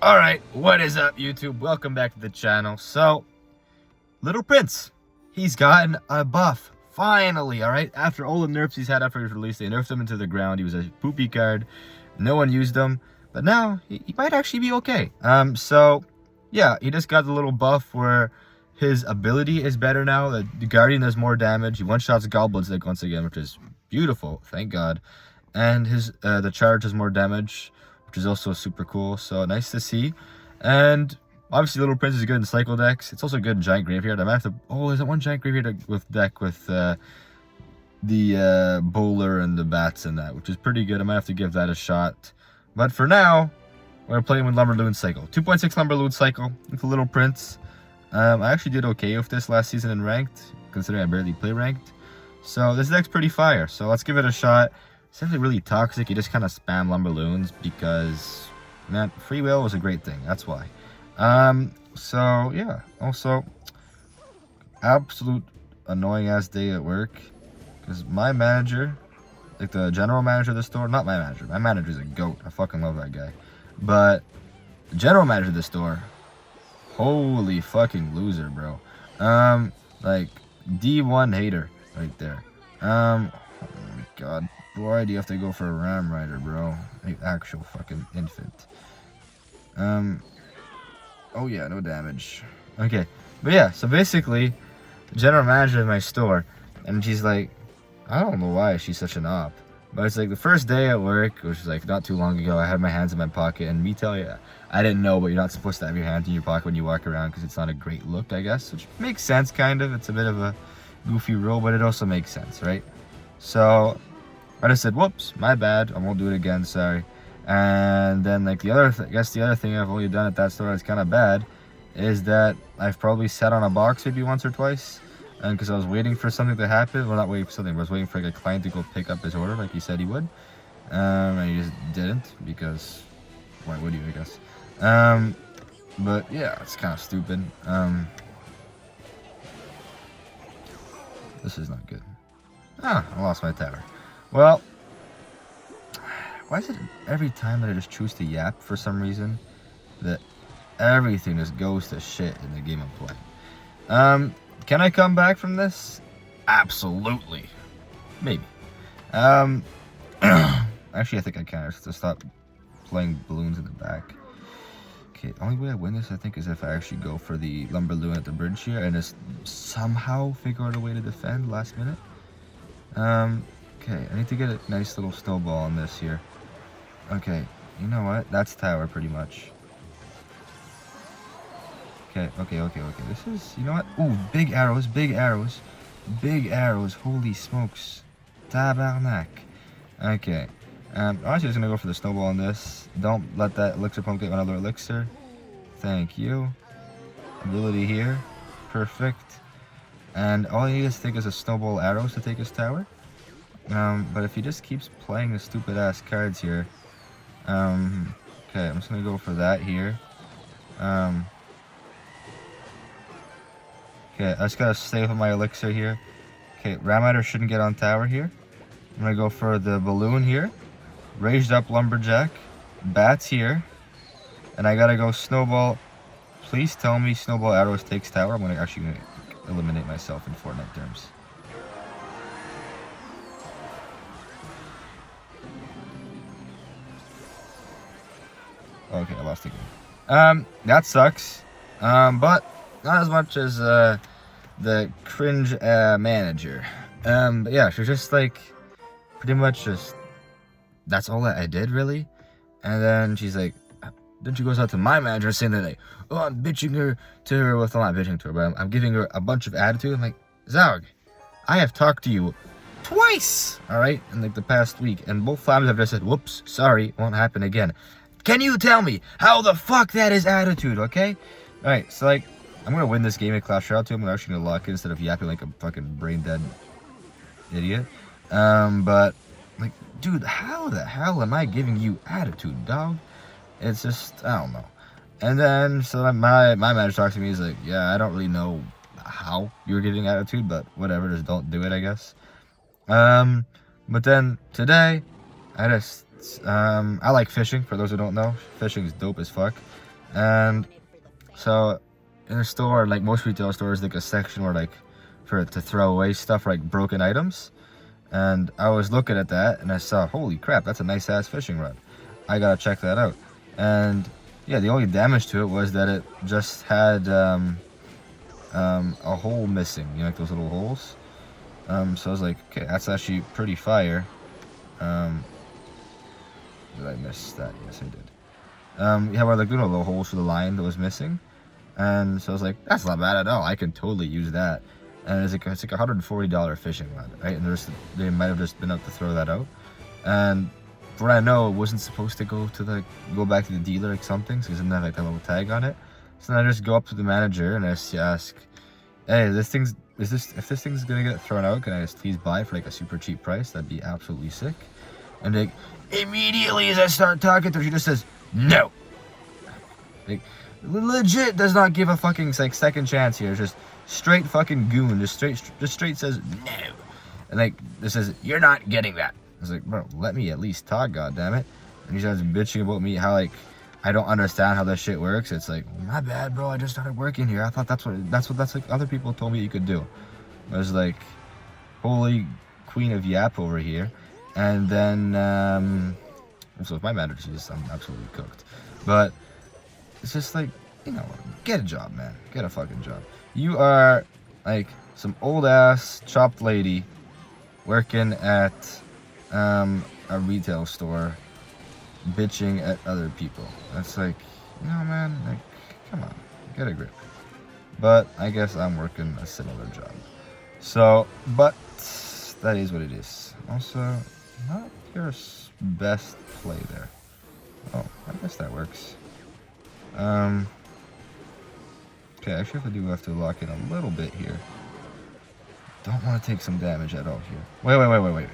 Alright, what is up YouTube? Welcome back to the channel. So, Little Prince, he's gotten a buff. Finally, alright? After all the nerfs he's had after his release, they nerfed him into the ground. He was a poopy card. No one used him. But now, he might actually be okay. Yeah, he just got the little buff where his ability is better now. The Guardian does more damage. He one-shots goblins like once again, which is beautiful, thank God. And his the charge has more damage, which is also super cool. So nice to see. And obviously Little Prince is good in cycle decks. It's also good in giant graveyard. I might have to... Oh, there's that one giant graveyard with deck with the bowler and the bats and that, which is pretty good. I might have to give that a shot. But for now, we're playing with Lumberloon Cycle. 2.6 Lumberloon Cycle with Little Prince. I actually did okay with this last season in ranked, considering I barely play ranked. So this deck's pretty fire. So let's give it a shot. It's definitely really toxic. You just kind of spam Lumberloons because, man, free will was a great thing. That's why. So yeah. Also, absolute annoying ass day at work because my manager, like the general manager of the store, not my manager. My manager's a goat. I fucking love that guy. But the general manager of the store, holy fucking loser, bro. Like D1 hater right there. Oh my god. Why do you have to go for a Ram Rider, bro? Like actual fucking infant. Oh yeah, no damage. Okay, but yeah, so basically, the general manager of my store, and she's like, I don't know why she's such an op, but it's like the first day at work, which was like not too long ago, I had my hands in my pocket, and me tell you, I didn't know, but you're not supposed to have your hands in your pocket when you walk around because it's not a great look, I guess, which makes sense, kind of. It's a bit of a goofy rule, but it also makes sense, right? So I just said, whoops, my bad, I won't do it again, sorry. And then like the other thing I've only done at that store that's kind of bad is that I've probably sat on a box maybe once or twice, and because I was waiting for something to happen. Well, not waiting for something, but I was waiting for like a client to go pick up his order like he said he would, and he just didn't, because why would you, I guess. But yeah, it's kind of stupid. This is not good. I lost my tower. Well, why is it every time that I just choose to yap for some reason that everything just goes to shit in the game I'm playing? Can I come back from this? Absolutely. Maybe. Actually, I think I can. I have to stop playing balloons in the back. Okay, the only way I win this, I think, is if I actually go for the Lumberloon at the bridge here and just somehow figure out a way to defend last minute. Okay, I need to get a nice little snowball on this here. Okay, you know what? That's tower pretty much. Okay. This is, you know what? Ooh, big arrows. Holy smokes. Tabarnak. Okay. Honestly, just gonna go for the snowball on this. Don't let that elixir pump get another elixir. Thank you. Ability here. Perfect. And all I need is to take is a snowball arrows to take his tower. But if he just keeps playing the stupid ass cards here, okay, I'm just gonna go for that here. Okay, I just gotta save my elixir here. Okay, Ramrider shouldn't get on tower here. I'm gonna go for the balloon here. Raised up lumberjack. Bats here. And I gotta go snowball. Please tell me snowball arrows takes tower. I'm actually gonna eliminate myself in Fortnite terms. Okay, I lost the game. That sucks. But not as much as the cringe manager. But yeah, she's just like pretty much just that's all that I did really. And then she's like, then she goes out to my manager saying that like, oh, I'm bitching her to her with, well, not bitching to her, but I'm giving her a bunch of attitude. I'm like, Zaug, I have talked to you twice, all right, in like the past week, and both times I've just said, whoops, sorry, won't happen again. Can you tell me how the fuck that is attitude, okay? Alright, so like, I'm gonna win this game at Clash Royale too. I'm actually gonna lock it instead of yapping like a fucking brain dead idiot. But, like, dude, how the hell am I giving you attitude, dog? It's just, I don't know. And then, so my manager talks to me, he's like, yeah, I don't really know how you're giving attitude, but whatever, just don't do it, I guess. But then, today, I like fishing, for those who don't know. Fishing is dope as fuck. And so in a store, like most retail stores, like a section where like to throw away stuff like broken items. And I was looking at that and I saw, holy crap, that's a nice ass fishing rod. I gotta check that out. And yeah, the only damage to it was that it just had a hole missing, you know, like those little holes. So I was like, okay, that's actually pretty fire. Did I miss that? Yes, I did. You have like little holes for the line that was missing. And so I was like, that's not bad at all. I can totally use that. And it's like $140 fishing rod, right? And they might have just been up to throw that out. And for what I know, it wasn't supposed to go back to the dealer like something, so it didn't have like that little tag on it. So then I just go up to the manager and I just ask, hey, if this thing's gonna get thrown out, can I just please buy it for like a super cheap price? That'd be absolutely sick. And like immediately as I start talking to her, she just says no. Like legit does not give a fucking like second chance here. It's just straight fucking goon. Just straight says no. And like this says you're not getting that. I was like, bro, let me at least talk, goddammit. And he starts bitching about me, how like I don't understand how that shit works. It's like, my bad, bro. I just started working here. I thought that's like other people told me you could do. I was like, holy queen of yap over here. And then so if my manager sees, I'm absolutely cooked. But it's just like, you know, get a job, man. Get a fucking job. You are like some old ass chopped lady working at a retail store bitching at other people. That's like, you know, man, like, come on, get a grip. But I guess I'm working a similar job. So, but that is what it is. Also, not your best play there. Oh, I guess that works. Okay, actually I do have to lock in a little bit here. Don't want to take some damage at all here. Wait.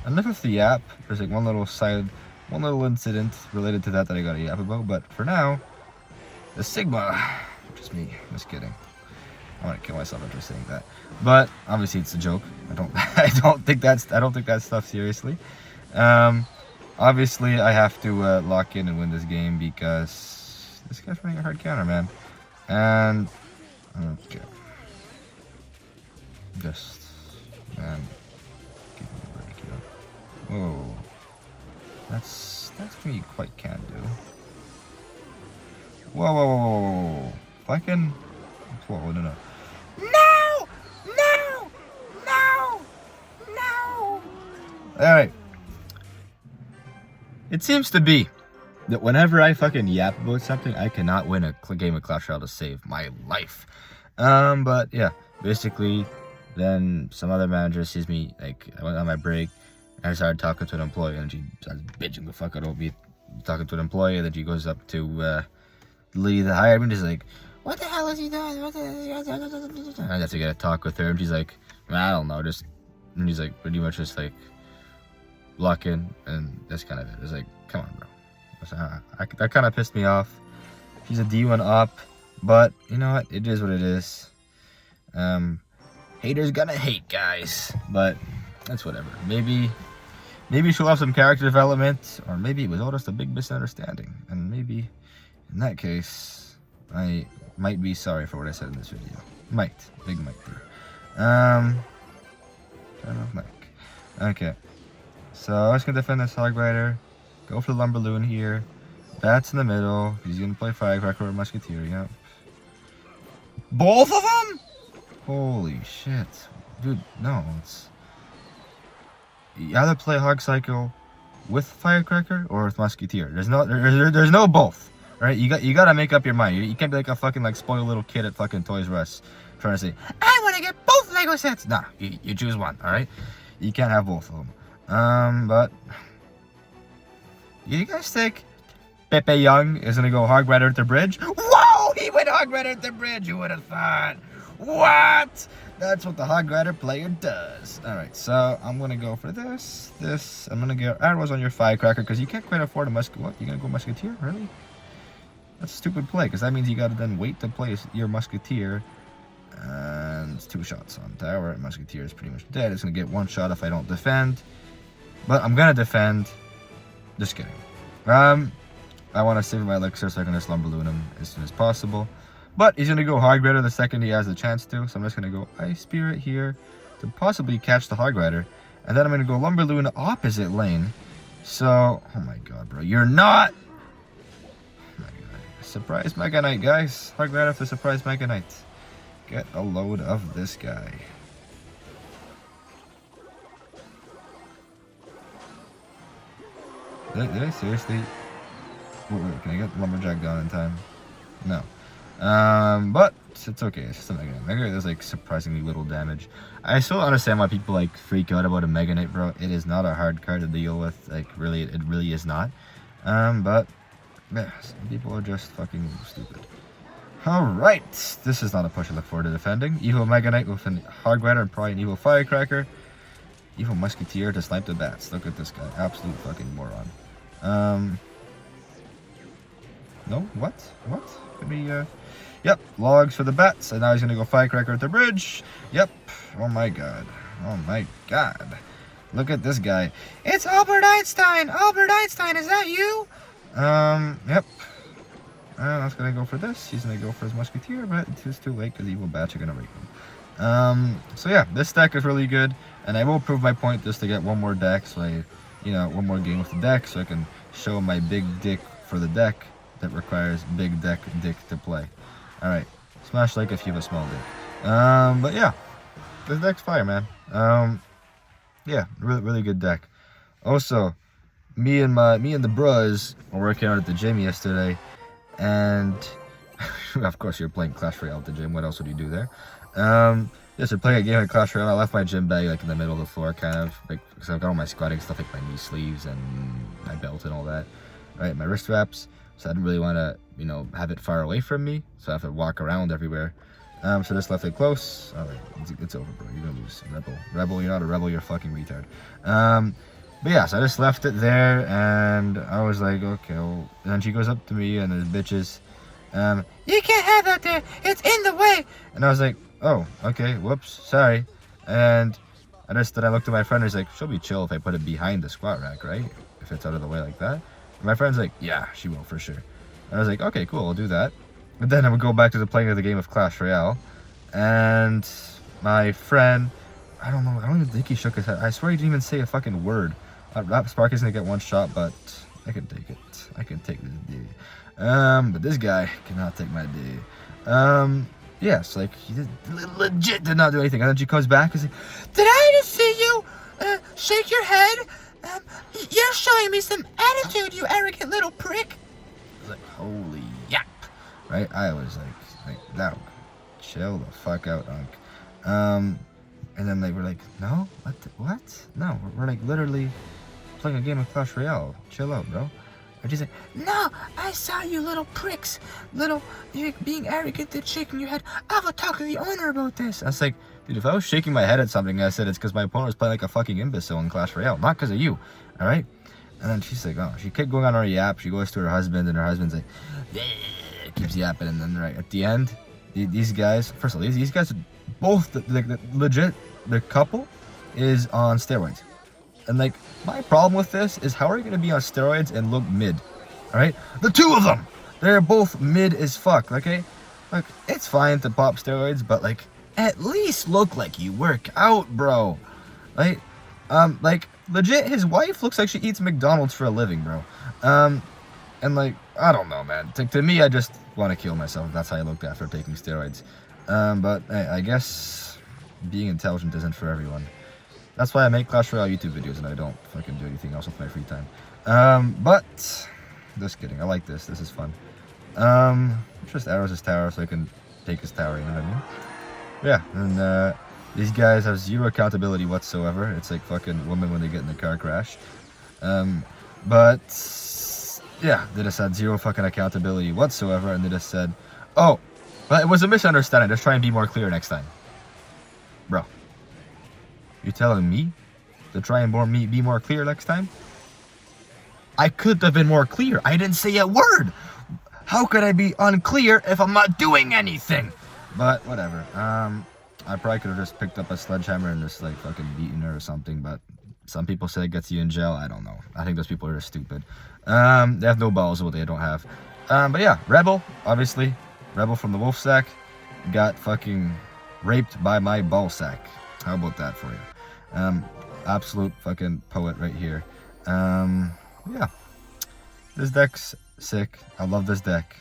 Enough of the yap. There's like one little incident related to that I got a yap about, but for now, the Sigma, just me, just kidding. I want to kill myself after saying that, but obviously it's a joke. I don't take that stuff seriously. Obviously I have to lock in and win this game because this guy's running a hard counter, man. And okay, just man, give me a break, you know. Whoa. That's me quite can do. Whoa. If I can. Whoa, no. No! Alright. It seems to be that whenever I fucking yap about something, I cannot win a game of Clash Royale to save my life. But yeah, basically, then some other manager sees me, like, I went on my break, and I started talking to an employee, and she starts bitching the fuck out of me, talking to an employee, and then she goes up to the lady that hired me, and she's like, what the hell is he doing? And I have to get a talk with her, and she's like, I don't know, and he's like, pretty much just like, lock in, and that's kind of it. It's like, come on, bro. That kind of pissed me off. She's a D1 up, but you know what? It is what it is. Haters gonna hate, guys, but that's whatever. Maybe she'll have some character development, or maybe it was all just a big misunderstanding, and maybe in that case, I might be sorry for what I said in this video. Big might be. Turn off mic. Okay, so I was gonna defend this Hog Rider. Go for the Lumberloon here. Bats in the middle. He's gonna play Firecracker or Musketeer. Yep. Both of them? Holy shit, dude! No, it's you either play Hog Cycle with Firecracker or with Musketeer. There's no both. Right? You gotta make up your mind. You can't be like a fucking like spoiled little kid at fucking Toys R Us trying to say, I want to get both Lego sets. Nah, you choose one. All right? You can't have both of them. But. You guys think Pepe Young is gonna go Hog Rider at the bridge? Whoa! He went Hog Rider at the bridge. You would have thought. What? That's what the Hog Rider player does. All right, so I'm gonna go for this. I'm gonna get arrows on your Firecracker because you can't quite afford a What? You gonna go Musketeer? Really? That's a stupid play because that means you gotta then wait to place your Musketeer. And it's 2 shots on tower. And Musketeer is pretty much dead. It's gonna get 1 shot if I don't defend. But I'm gonna defend. Just kidding. I want to save my elixir so I can just lumber loon him as soon as possible. But he's going to go Hog Rider the second he has the chance to. So I'm just going to go Ice Spirit here to possibly catch the Hog Rider. And then I'm going to go Lumber Loon opposite lane. So, oh my god, bro. You're not... Oh my god. Surprise Mega Knight, guys. Hog Rider for Surprise Mega Knight. Get a load of this guy. Did I seriously... Wait, can I get the Lumberjack down in time? No. But it's okay. It's just a Mega Knight. Mega Knight does like surprisingly little damage. I still understand why people like freak out about a Mega Knight, bro. It is not a hard card to deal with. Like really, it really is not. But yeah, some people are just fucking stupid. Alright, this is not a push I look forward to defending. Evil Mega Knight with an Hog Rider and probably an Evil Firecracker. Evil Musketeer to snipe the bats. Look at this guy. Absolute fucking moron. No? What? What? Could be, Yep, logs for the bats, and now he's gonna go Firecracker at the bridge. Yep. Oh my god. Oh my god. Look at this guy. It's Albert Einstein! Albert Einstein, is that you? Yep. I was gonna go for this. He's gonna go for his Musketeer, but it's too late because Evil Bats are gonna rape him. So yeah, this deck is really good, and I will prove my point just to get one more deck, so one more game with the deck, so I can show my big dick for the deck that requires big dick to play. Alright, smash like if you have a small dick. But yeah, this deck's fire, man. Yeah, really good deck. Also, me and the bros were working out at the gym yesterday, and of course you're playing Clash Royale at the gym. What else would you do there? Yeah, so playing a game of Clash Royale. I left my gym bag like in the middle of the floor, kind of, like, because I've got all my squatting stuff, like my knee sleeves and my belt and all that. Right, my wrist wraps. So I didn't really want to, have it far away from me, so I have to walk around everywhere. So just left it close. All right, it's over, bro. You're gonna lose, rebel. You're not a rebel. You're a fucking retard. But yeah, so I just left it there, and I was like, okay. Well, and then she goes up to me, and there's bitches. You can't have that there. It's in the way. And I was like, oh, okay. Whoops, sorry. And I looked at my friend, and he's like, she'll be chill if I put it behind the squat rack, right? If it's out of the way like that. And my friend's like, yeah, she will for sure. And I was like, okay, cool, I'll do that. But then I would go back to the playing of the game of Clash Royale, and my friend, I don't even think he shook his head. I swear he didn't even say a fucking word. Sparky's gonna get one shot, but I can take it. I can take this D. But this guy cannot take my D. Yes, like, he legit did not do anything. And then she comes back and says, did I just see you shake your head? You're showing me some attitude, you arrogant little prick. I was like, holy yap. Right? I was like, no, chill the fuck out, Unc. And then they were like, no? What? No, we're like literally playing a game of Clash Royale. Chill out, bro. And she's like, no, I saw you little pricks. You're being arrogant and shaking your head. I will talk to the owner about this. I was like, dude, if I was shaking my head at something, I said it's because my opponent was playing like a fucking imbecile in Clash Royale, not because of you, all right? And then she's like, oh, she kept going on her yap. She goes to her husband, and her husband's like, keeps yapping. And then right at the end, these guys, first of all, these guys, both legit, the couple is on steroids. And like, my problem with this is how are you going to be on steroids and look mid, all right? The two of them, they're both mid as fuck, okay? Like, it's fine to pop steroids, but like, at least look like you work out, bro. Like, legit, his wife looks like she eats McDonald's for a living, bro. And like, I don't know, man. To me, I just want to kill myself. That's how I looked after taking steroids. But hey, I guess being intelligent isn't for everyone. That's why I make Clash Royale YouTube videos and I don't fucking do anything else with my free time. But just kidding. I like this. This is fun. Just arrows his tower so I can take his tower. You know what I mean? Yeah, and these guys have zero accountability whatsoever. It's like fucking women when they get in a car crash. But yeah, they just had zero fucking accountability whatsoever, and they just said, oh, but it was a misunderstanding. Just try and be more clear next time. Bro, you telling me to try and be more clear next time? I could have been more clear. I didn't say a word. How could I be unclear if I'm not doing anything? But whatever. I probably could have just picked up a sledgehammer and just like fucking beaten her or something, but Some people say it gets you in jail. I don't know. I think those people are stupid. They have no balls, what they don't have. But yeah, Rebel, obviously. Rebel from the Wolf Sack got fucking raped by my ball sack. How about that for you? Absolute fucking poet right here. Yeah. This deck's sick. I love this deck.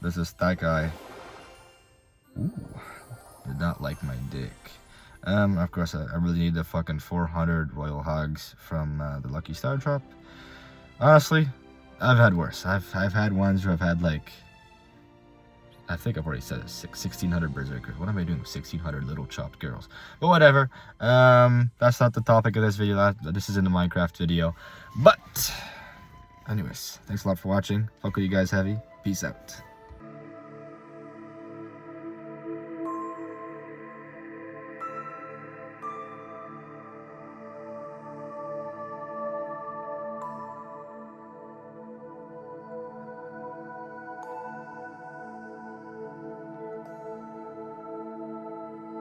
This is that guy. Ooh. Did not like my dick. Of course, I really need the fucking 400 Royal Hogs from the Lucky Star Drop. Honestly, I've had worse. I've had ones where I've had like, I think I've already said it, 1600 Berserkers. What am I doing with 1600 little chopped girls? But whatever. That's not the topic of this video. This isn't a Minecraft video. But, anyways, thanks a lot for watching. Fuck with you guys heavy. Peace out.